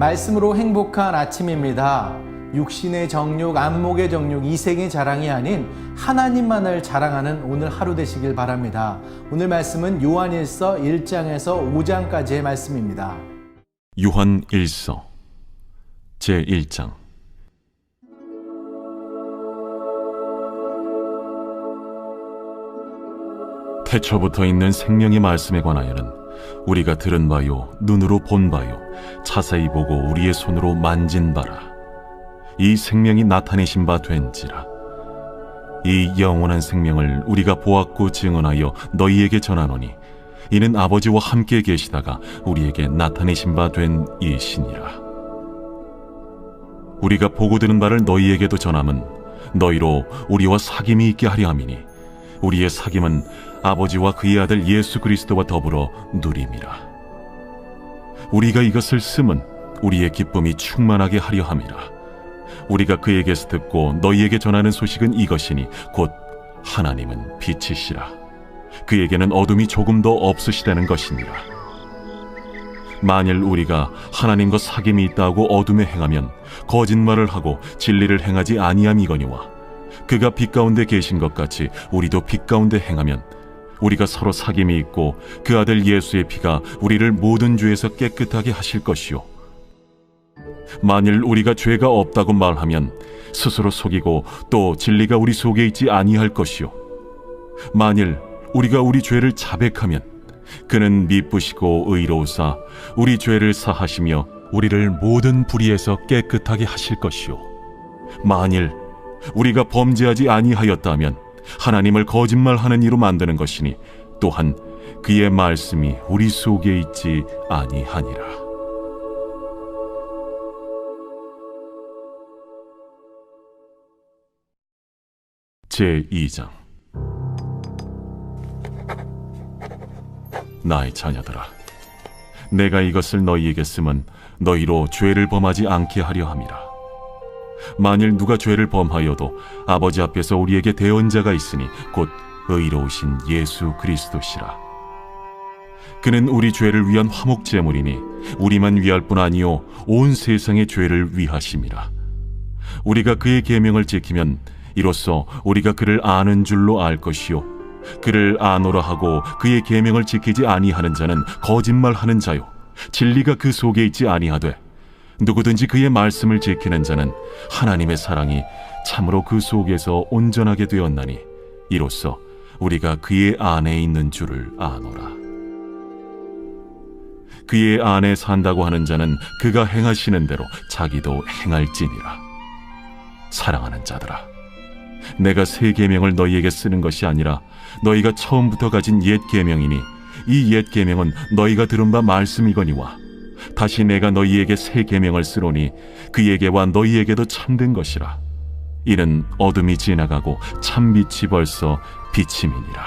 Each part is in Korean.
말씀으로 행복한 아침입니다. 육신의 정욕, 안목의 정욕, 이생의 자랑이 아닌 하나님만을 자랑하는 오늘 하루 되시길 바랍니다. 오늘 말씀은 요한일서 1장에서 5장까지의 말씀입니다. 요한일서 제1장. 태초부터 있는 생명의 말씀에 관하여는 우리가 들은 바요, 눈으로 본 바요, 자세히 보고 우리의 손으로 만진 바라. 이 생명이 나타내신 바 된지라. 이 영원한 생명을 우리가 보았고 증언하여 너희에게 전하노니 이는 아버지와 함께 계시다가 우리에게 나타내신 바 된 이시니라. 우리가 보고 들은 바를 너희에게도 전함은 너희로 우리와 사귐이 있게 하려 함이니 우리의 사귐은 아버지와 그의 아들 예수 그리스도와 더불어 누림이라. 우리가 이것을 쓰면 우리의 기쁨이 충만하게 하려 함이라. 우리가 그에게서 듣고 너희에게 전하는 소식은 이것이니 곧 하나님은 빛이시라. 그에게는 어둠이 조금도 없으시다는 것이니라. 만일 우리가 하나님과 사귐이 있다고 어둠에 행하면 거짓말을 하고 진리를 행하지 아니함이거니와 그가 빛 가운데 계신 것 같이 우리도 빛 가운데 행하면 우리가 서로 사귐이 있고 그 아들 예수의 피가 우리를 모든 죄에서 깨끗하게 하실 것이요, 만일 우리가 죄가 없다고 말하면 스스로 속이고 또 진리가 우리 속에 있지 아니할 것이요, 만일 우리가 우리 죄를 자백하면 그는 미쁘시고 의로우사 우리 죄를 사하시며 우리를 모든 불의에서 깨끗하게 하실 것이요, 만일 우리가 범죄하지 아니하였다면 하나님을 거짓말하는 이로 만드는 것이니 또한 그의 말씀이 우리 속에 있지 아니하니라. 제2장. 나의 자녀들아, 내가 이것을 너희에게 쓰면 너희로 죄를 범하지 않게 하려 함이라. 만일 누가 죄를 범하여도 아버지 앞에서 우리에게 대언자가 있으니 곧 의로우신 예수 그리스도시라. 그는 우리 죄를 위한 화목 제물이니 우리만 위할 뿐 아니요 온 세상의 죄를 위하심이라. 우리가 그의 계명을 지키면 이로써 우리가 그를 아는 줄로 알 것이요, 그를 아노라 하고 그의 계명을 지키지 아니하는 자는 거짓말하는 자요, 진리가 그 속에 있지 아니하되 누구든지 그의 말씀을 지키는 자는 하나님의 사랑이 참으로 그 속에서 온전하게 되었나니 이로써 우리가 그의 안에 있는 줄을 아노라. 그의 안에 산다고 하는 자는 그가 행하시는 대로 자기도 행할지니라. 사랑하는 자들아, 내가 새 계명을 너희에게 쓰는 것이 아니라 너희가 처음부터 가진 옛 계명이니 이 옛 계명은 너희가 들은 바 말씀이거니와 다시 내가 너희에게 새 계명을 쓰노니 그에게와 너희에게도 참된 것이라. 이는 어둠이 지나가고 참빛이 벌써 비침이니라.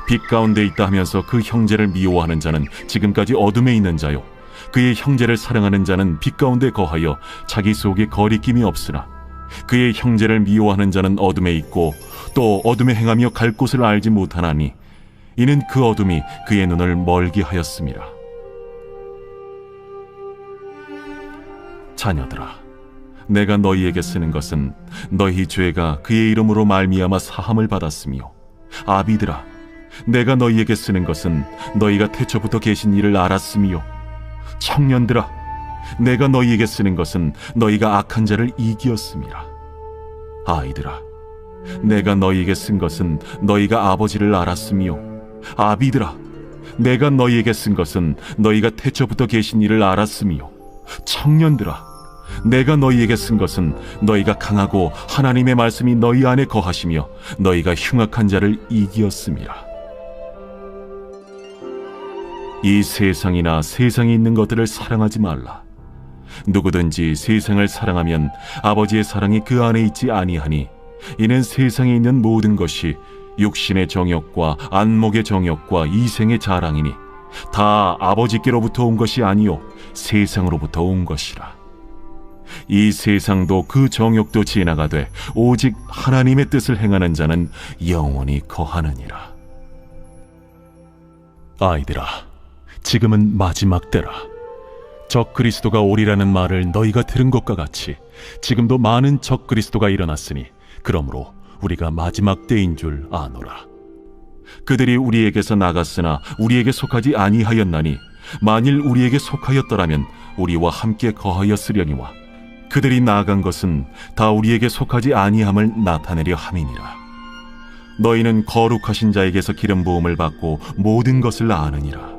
빛 가운데 있다 하면서 그 형제를 미워하는 자는 지금까지 어둠에 있는 자요, 그의 형제를 사랑하는 자는 빛 가운데 거하여 자기 속에 거리낌이 없으나 그의 형제를 미워하는 자는 어둠에 있고 또 어둠에 행하며 갈 곳을 알지 못하나니 이는 그 어둠이 그의 눈을 멀게 하였음이라. 자녀들아, 내가 너희에게 쓰는 것은 너희 죄가 그의 이름으로 말미암아 사함을 받았으며, 아비들아, 내가 너희에게 쓰는 것은 너희가 태초부터 계신 이를 알았으며, 청년들아, 내가 너희에게 쓰는 것은 너희가 악한 자를 이기었음이라. 아이들아, 내가 너희에게 쓴 것은 너희가 아버지를 알았으며, 아비들아, 내가 너희에게 쓴 것은 너희가 태초부터 계신 이를 알았으며, 청년들아, 내가 너희에게 쓴 것은 너희가 강하고 하나님의 말씀이 너희 안에 거하시며 너희가 흉악한 자를 이기었음이라. 이 세상이나 세상에 있는 것들을 사랑하지 말라. 누구든지 세상을 사랑하면 아버지의 사랑이 그 안에 있지 아니하니 이는 세상에 있는 모든 것이 육신의 정욕과 안목의 정욕과 이생의 자랑이니 다 아버지께로부터 온 것이 아니요 세상으로부터 온 것이라. 이 세상도 그 정욕도 지나가되 오직 하나님의 뜻을 행하는 자는 영원히 거하느니라. 아이들아, 지금은 마지막 때라. 적 그리스도가 오리라는 말을 너희가 들은 것과 같이 지금도 많은 적 그리스도가 일어났으니 그러므로 우리가 마지막 때인 줄 아노라. 그들이 우리에게서 나갔으나 우리에게 속하지 아니하였나니 만일 우리에게 속하였더라면 우리와 함께 거하였으려니와 그들이 나아간 것은 다 우리에게 속하지 아니함을 나타내려 함이니라. 너희는 거룩하신 자에게서 기름 부음을 받고 모든 것을 아느니라.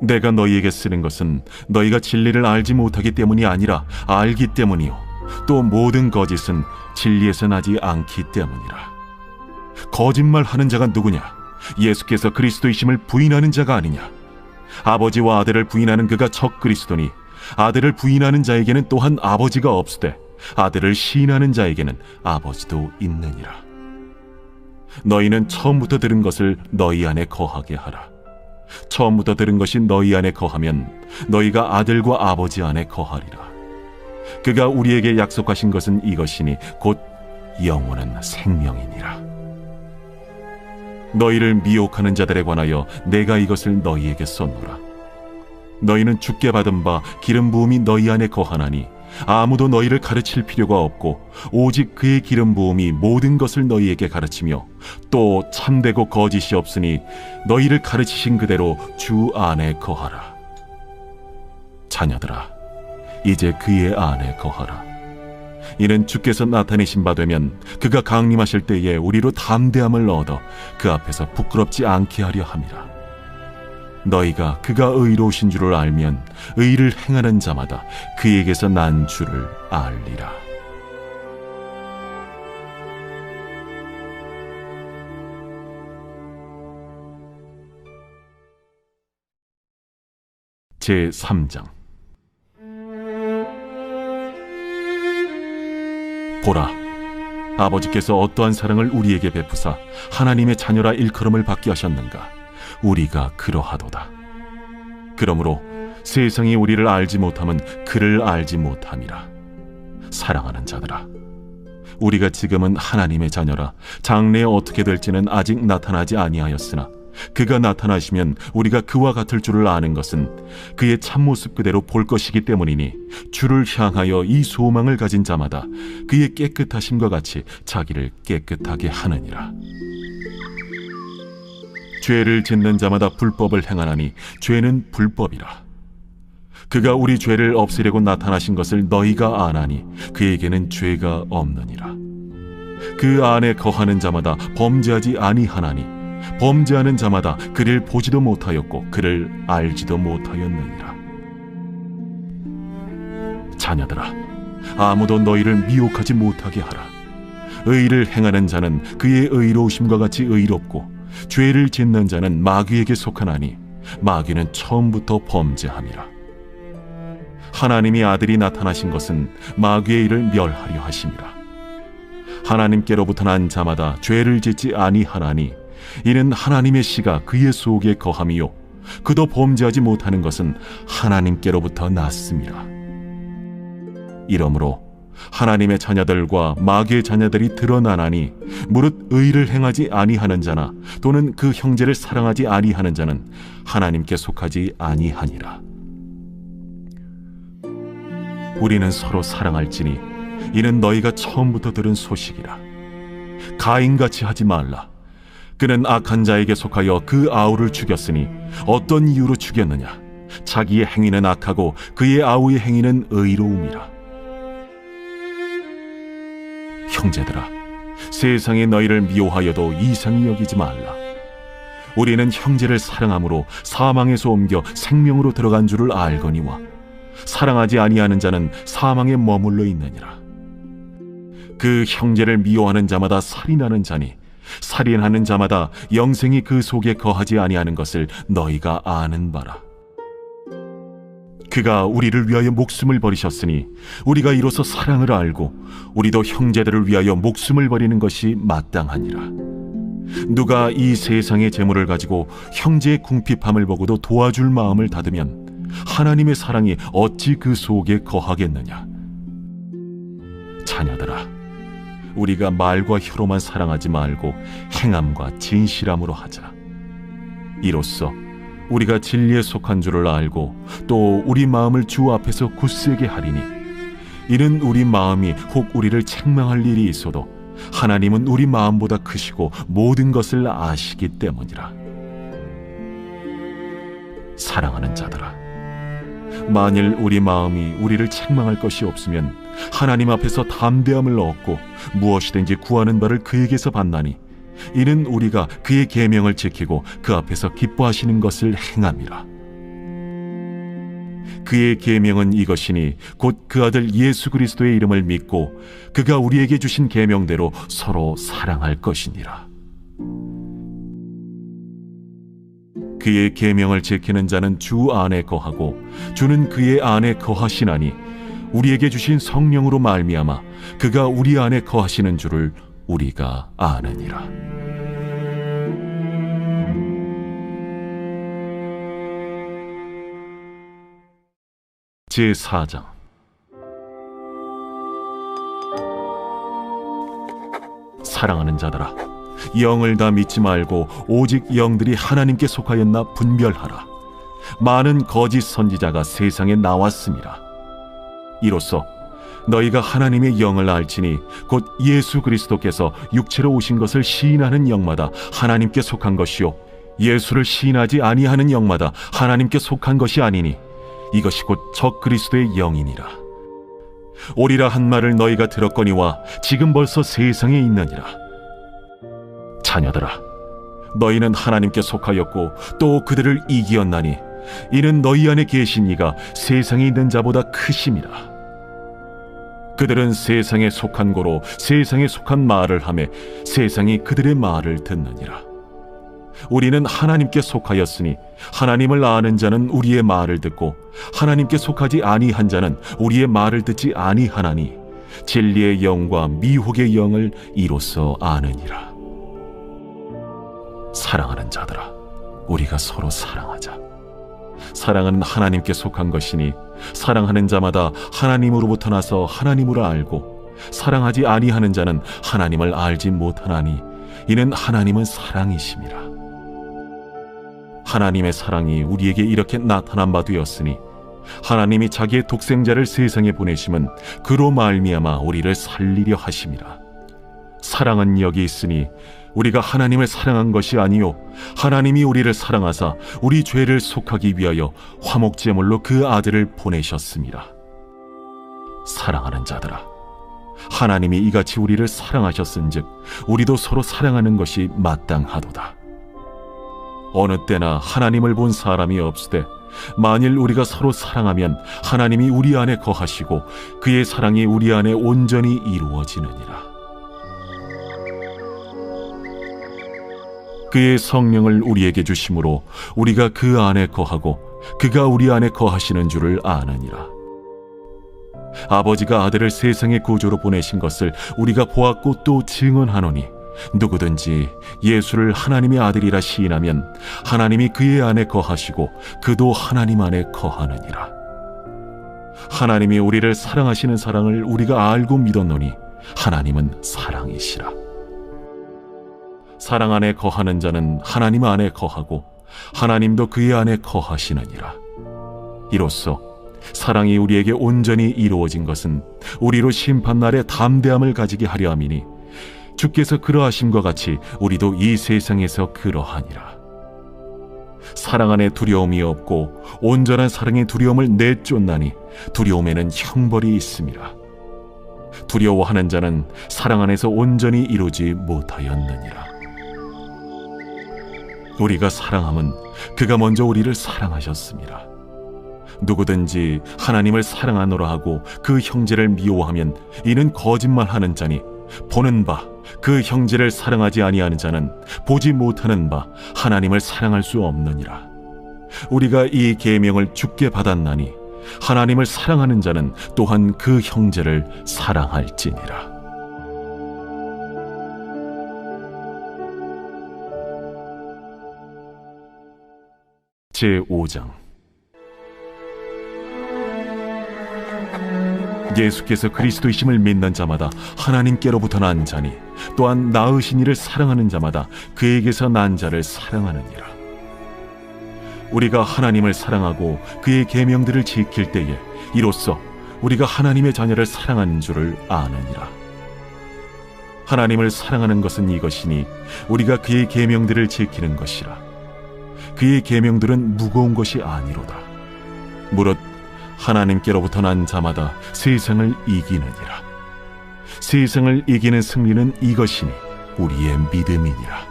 내가 너희에게 쓰는 것은 너희가 진리를 알지 못하기 때문이 아니라 알기 때문이요 또 모든 거짓은 진리에서 나지 않기 때문이라. 거짓말하는 자가 누구냐? 예수께서 그리스도이심을 부인하는 자가 아니냐? 아버지와 아들을 부인하는 그가 적 그리스도니 아들을 부인하는 자에게는 또한 아버지가 없으되 아들을 시인하는 자에게는 아버지도 있느니라. 너희는 처음부터 들은 것을 너희 안에 거하게 하라. 처음부터 들은 것이 너희 안에 거하면 너희가 아들과 아버지 안에 거하리라. 그가 우리에게 약속하신 것은 이것이니 곧 영원한 생명이니라. 너희를 미혹하는 자들에 관하여 내가 이것을 너희에게 썼노라. 너희는 주께 받은 바 기름 부음이 너희 안에 거하나니 아무도 너희를 가르칠 필요가 없고 오직 그의 기름 부음이 모든 것을 너희에게 가르치며 또 참되고 거짓이 없으니 너희를 가르치신 그대로 주 안에 거하라. 자녀들아, 이제 그의 안에 거하라. 이는 주께서 나타내신 바 되면 그가 강림하실 때에 우리로 담대함을 얻어 그 앞에서 부끄럽지 않게 하려 함이라. 너희가 그가 의로우신 줄을 알면 의를 행하는 자마다 그에게서 난 줄을 알리라. 제3장. 보라, 아버지께서 어떠한 사랑을 우리에게 베푸사 하나님의 자녀라 일컬음을 받게 하셨는가? 우리가 그러하도다. 그러므로 세상이 우리를 알지 못함은 그를 알지 못함이라. 사랑하는 자들아, 우리가 지금은 하나님의 자녀라. 장래에 어떻게 될지는 아직 나타나지 아니하였으나 그가 나타나시면 우리가 그와 같을 줄을 아는 것은 그의 참모습 그대로 볼 것이기 때문이니 주를 향하여 이 소망을 가진 자마다 그의 깨끗하심과 같이 자기를 깨끗하게 하느니라. 죄를 짓는 자마다 불법을 행하나니 죄는 불법이라. 그가 우리 죄를 없애려고 나타나신 것을 너희가 아나니 그에게는 죄가 없느니라. 그 안에 거하는 자마다 범죄하지 아니하나니 범죄하는 자마다 그를 보지도 못하였고 그를 알지도 못하였느니라. 자녀들아, 아무도 너희를 미혹하지 못하게 하라. 의를 행하는 자는 그의 의로우심과 같이 의롭고 죄를 짓는 자는 마귀에게 속하나니 마귀는 처음부터 범죄함이라. 하나님이 아들이 나타나신 것은 마귀의 일을 멸하려 하심이라. 하나님께로부터 난 자마다 죄를 짓지 아니하나니 이는 하나님의 씨가 그의 속에 거함이요 그도 범죄하지 못하는 것은 하나님께로부터 났음이라. 이러므로 하나님의 자녀들과 마귀의 자녀들이 드러나나니 무릇 의를 행하지 아니하는 자나 또는 그 형제를 사랑하지 아니하는 자는 하나님께 속하지 아니하니라. 우리는 서로 사랑할지니 이는 너희가 처음부터 들은 소식이라. 가인같이 하지 말라. 그는 악한 자에게 속하여 그 아우를 죽였으니 어떤 이유로 죽였느냐? 자기의 행위는 악하고 그의 아우의 행위는 의로움이라. 형제들아, 세상에 너희를 미워하여도 이상히 여기지 말라. 우리는 형제를 사랑함으로 사망에서 옮겨 생명으로 들어간 줄을 알거니와 사랑하지 아니하는 자는 사망에 머물러 있느니라. 그 형제를 미워하는 자마다 살인하는 자니 살인하는 자마다 영생이 그 속에 거하지 아니하는 것을 너희가 아는 바라. 그가 우리를 위하여 목숨을 버리셨으니 우리가 이로써 사랑을 알고 우리도 형제들을 위하여 목숨을 버리는 것이 마땅하니라. 누가 이 세상의 재물을 가지고 형제의 궁핍함을 보고도 도와줄 마음을 닫으면 하나님의 사랑이 어찌 그 속에 거하겠느냐. 자녀들아, 우리가 말과 혀로만 사랑하지 말고 행함과 진실함으로 하자. 이로써 우리가 진리에 속한 줄을 알고 또 우리 마음을 주 앞에서 굳세게 하리니 이는 우리 마음이 혹 우리를 책망할 일이 있어도 하나님은 우리 마음보다 크시고 모든 것을 아시기 때문이라. 사랑하는 자들아, 만일 우리 마음이 우리를 책망할 것이 없으면 하나님 앞에서 담대함을 얻고 무엇이든지 구하는 바를 그에게서 받나니 이는 우리가 그의 계명을 지키고 그 앞에서 기뻐하시는 것을 행함이라. 그의 계명은 이것이니 곧 그 아들 예수 그리스도의 이름을 믿고 그가 우리에게 주신 계명대로 서로 사랑할 것이니라. 그의 계명을 지키는 자는 주 안에 거하고 주는 그의 안에 거하시나니 우리에게 주신 성령으로 말미암아 그가 우리 안에 거하시는 줄을 우리가 아느니라. 제4장. 사랑하는 자들아, 영을 다 믿지 말고 오직 영들이 하나님께 속하였나 분별하라. 많은 거짓 선지자가 세상에 나왔습니다. 이로써 너희가 하나님의 영을 알지니 곧 예수 그리스도께서 육체로 오신 것을 시인하는 영마다 하나님께 속한 것이요 예수를 시인하지 아니하는 영마다 하나님께 속한 것이 아니니 이것이 곧 적 그리스도의 영이니라. 오리라 한 말을 너희가 들었거니와 지금 벌써 세상에 있느니라. 자녀들아, 너희는 하나님께 속하였고 또 그들을 이기었나니 이는 너희 안에 계신 이가 세상에 있는 자보다 크심이라. 그들은 세상에 속한 고로 세상에 속한 말을 하며 세상이 그들의 말을 듣느니라. 우리는 하나님께 속하였으니 하나님을 아는 자는 우리의 말을 듣고 하나님께 속하지 아니한 자는 우리의 말을 듣지 아니하나니 진리의 영과 미혹의 영을 이로써 아느니라. 사랑하는 자들아, 우리가 서로 사랑하자. 사랑은 하나님께 속한 것이니 사랑하는 자마다 하나님으로부터 나서 하나님으로 알고 사랑하지 아니하는 자는 하나님을 알지 못하나니 이는 하나님은 사랑이심이라. 하나님의 사랑이 우리에게 이렇게 나타난 바 되었으니 하나님이 자기의 독생자를 세상에 보내심은 그로 말미암아 우리를 살리려 하심이라. 사랑은 여기 있으니 우리가 하나님을 사랑한 것이 아니요 하나님이 우리를 사랑하사 우리 죄를 속하기 위하여 화목제물로 그 아들을 보내셨습니다. 사랑하는 자들아, 하나님이 이같이 우리를 사랑하셨은즉 우리도 서로 사랑하는 것이 마땅하도다. 어느 때나 하나님을 본 사람이 없으되 만일 우리가 서로 사랑하면 하나님이 우리 안에 거하시고 그의 사랑이 우리 안에 온전히 이루어지느니라. 그의 성령을 우리에게 주심으로 우리가 그 안에 거하고 그가 우리 안에 거하시는 줄을 아느니라. 아버지가 아들을 세상의 구주로 보내신 것을 우리가 보았고 또 증언하노니 누구든지 예수를 하나님의 아들이라 시인하면 하나님이 그의 안에 거하시고 그도 하나님 안에 거하느니라. 하나님이 우리를 사랑하시는 사랑을 우리가 알고 믿었노니 하나님은 사랑이시라. 사랑 안에 거하는 자는 하나님 안에 거하고 하나님도 그의 안에 거하시느니라. 이로써 사랑이 우리에게 온전히 이루어진 것은 우리로 심판날에 담대함을 가지게 하려 함이니 주께서 그러하심과 같이 우리도 이 세상에서 그러하니라. 사랑 안에 두려움이 없고 온전한 사랑의 두려움을 내쫓나니 두려움에는 형벌이 있음이라. 두려워하는 자는 사랑 안에서 온전히 이루지 못하였느니라. 우리가 사랑함은 그가 먼저 우리를 사랑하셨습니다. 누구든지 하나님을 사랑하노라 하고 그 형제를 미워하면 이는 거짓말하는 자니 보는 바 그 형제를 사랑하지 아니하는 자는 보지 못하는 바 하나님을 사랑할 수 없느니라. 우리가 이 계명을 주께 받았나니 하나님을 사랑하는 자는 또한 그 형제를 사랑할지니라. 제5장. 예수께서 그리스도이심을 믿는 자마다 하나님께로부터 난 자니 또한 낳으신 이를 사랑하는 자마다 그에게서 난 자를 사랑하느니라. 우리가 하나님을 사랑하고 그의 계명들을 지킬 때에 이로써 우리가 하나님의 자녀를 사랑하는 줄을 아느니라. 하나님을 사랑하는 것은 이것이니 우리가 그의 계명들을 지키는 것이라. 그의 계명들은 무거운 것이 아니로다. 무릇 하나님께로부터 난 자마다 세상을 이기느니라. 세상을 이기는 승리는 이것이니 우리의 믿음이니라.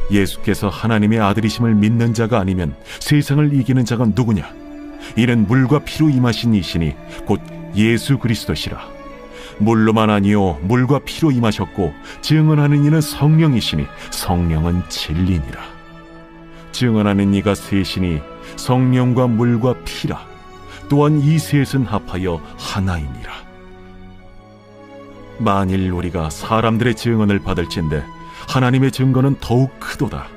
예수께서 하나님의 아들이심을 믿는 자가 아니면 세상을 이기는 자가 누구냐? 이는 물과 피로 임하신 이시니 곧 예수 그리스도시라. 물로만 아니요 물과 피로 임하셨고 증언하는 이는 성령이시니 성령은 진리니라. 증언하는 이가 셋이니 성령과 물과 피라. 또한 이 셋은 합하여 하나이니라. 만일 우리가 사람들의 증언을 받을진대 하나님의 증거는 더욱 크도다.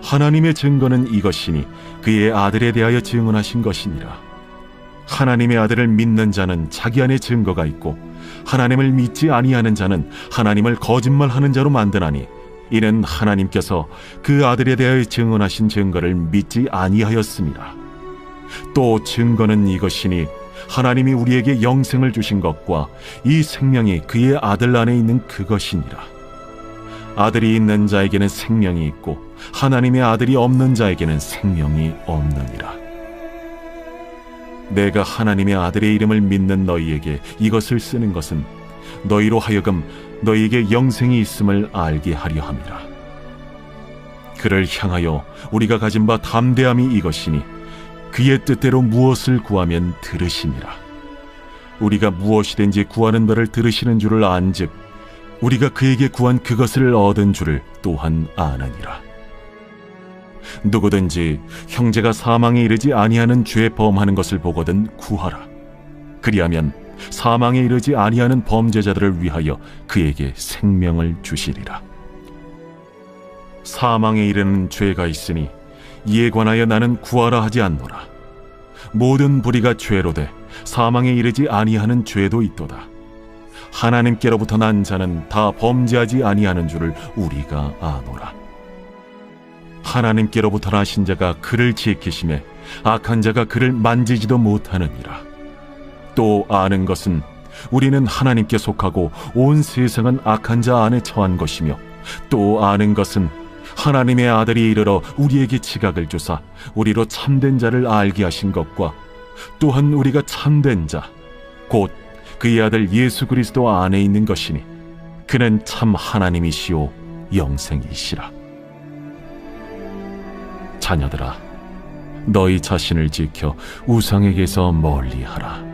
하나님의 증거는 이것이니 그의 아들에 대하여 증언하신 것이니라. 하나님의 아들을 믿는 자는 자기 안에 증거가 있고 하나님을 믿지 아니하는 자는 하나님을 거짓말하는 자로 만드나니 이는 하나님께서 그 아들에 대하여 증언하신 증거를 믿지 아니하였습니다. 또 증거는 이것이니 하나님이 우리에게 영생을 주신 것과 이 생명이 그의 아들 안에 있는 그것이니라. 아들이 있는 자에게는 생명이 있고 하나님의 아들이 없는 자에게는 생명이 없느니라. 내가 하나님의 아들의 이름을 믿는 너희에게 이것을 쓰는 것은 너희로 하여금 너희에게 영생이 있음을 알게 하려 함이라. 그를 향하여 우리가 가진 바 담대함이 이것이니 그의 뜻대로 무엇을 구하면 들으시니라. 우리가 무엇이든지 구하는 바를 들으시는 줄을 안즉 우리가 그에게 구한 그것을 얻은 줄을 또한 아느니라. 누구든지 형제가 사망에 이르지 아니하는 죄 범하는 것을 보거든 구하라. 그리하면 사망에 이르지 아니하는 범죄자들을 위하여 그에게 생명을 주시리라. 사망에 이르는 죄가 있으니 이에 관하여 나는 구하라 하지 않노라. 모든 불의가 죄로 돼 사망에 이르지 아니하는 죄도 있도다. 하나님께로부터 난 자는 다 범죄하지 아니하는 줄을 우리가 아노라. 하나님께로부터 나신 자가 그를 지키심에 악한 자가 그를 만지지도 못하느니라. 또 아는 것은 우리는 하나님께 속하고 온 세상은 악한 자 안에 처한 것이며 또 아는 것은 하나님의 아들이 이르러 우리에게 지각을 주사 우리로 참된 자를 알게 하신 것과 또한 우리가 참된 자 곧 그의 아들 예수 그리스도 안에 있는 것이니 그는 참 하나님이시오 영생이시라. 자녀들아, 너희 자신을 지켜 우상에게서 멀리하라.